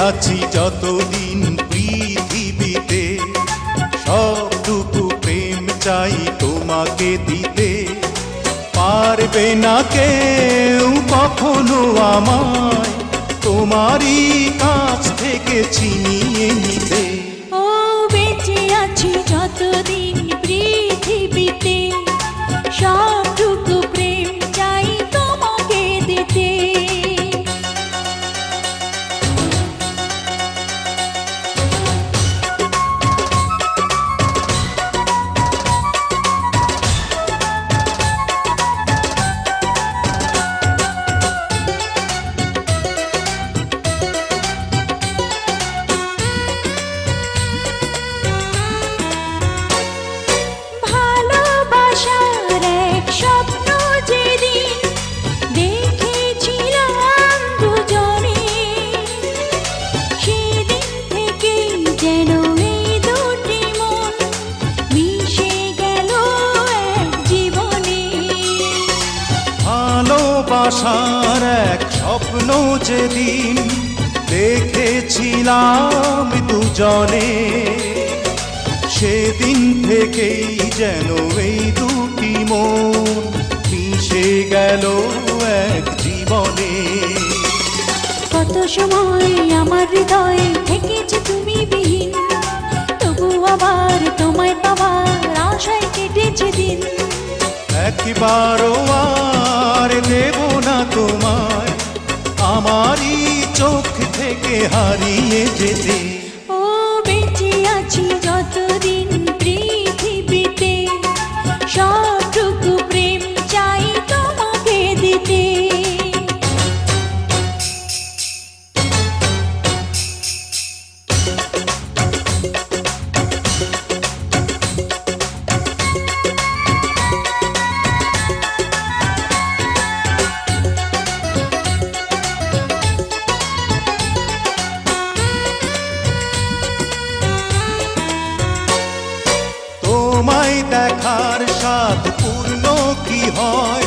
আছি যতদিন পৃথিবীতে, সবটুকু প্রেম চাই তোমাকে দিতে। পারবে না কেউ কখনো আমায় তোমারই কাছ থেকে ছিনিয়ে নিতে। ও বেঁচে আছি যতদিন পৃথিবীতে, সবটুকু প্রেম চাই তোমাকে দিতে। ভালোবাসার এক স্বপ্ন যেদিন দেখেছিলাম দুজনে, সেদিন থেকেই যেন এই দুটি মন মিশে গেল এক জীবনে। কত সময় আমার হৃদয়ে থেকেছে তুমি বিহীন, তবু আবার তোমায় পাবার আশায় কেটেছে দিন। একবারও আর দেব না তোমায় আমারই চোখ থেকে হারিয়ে যেতে। ও বেঁচে আছি যতদিন পৃথিবীতে, সবটুকু প্রেম চাই তোমাকে দিতে। তোমায় দেখার স্বাদ পূর্ণ কি হয়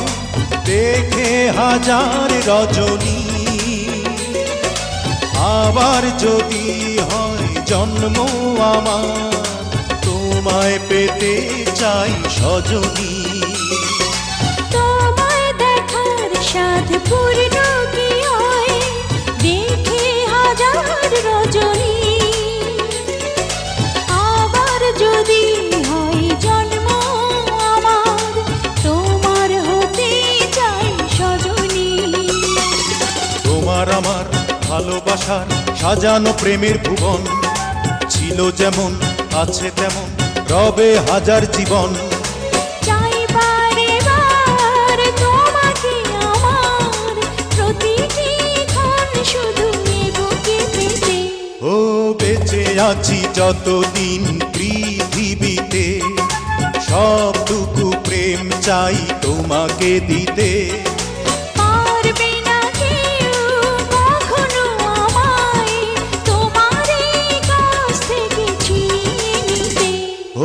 দেখে হাজার রজনী, আবার যদি হয় জন্ম আমার তোমায় পেতে চাই সজনী। তোমায় দেখার স্বাদ পূর্ণ কি হয় দেখে হাজার রজনী, আবার যদি হয় জন্ম আমার তোমার হতে চাই সজনী। তোমার আমার ভালোবাসার সাজানো প্রেমের ভুবন, ছিল যেমন আছে তেমন রবে হাজার জীবন। চাই বারে বার তোমাকে আমার প্রতিটি ক্ষণ শুধু বুকে পেতে। ও বেঁচে আছি যতদিন পৃথিবীতে, সবটুকু প্রেম চাই তোমাকে দিতে। পারবে না কেউ কখনো আমায় তোমারই কাছ থেকে ছিনিয়ে নিতে।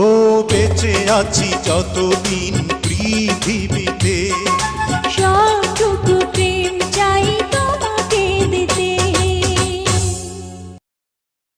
ও বেঁচে আছি যতদিন পৃথিবীতে,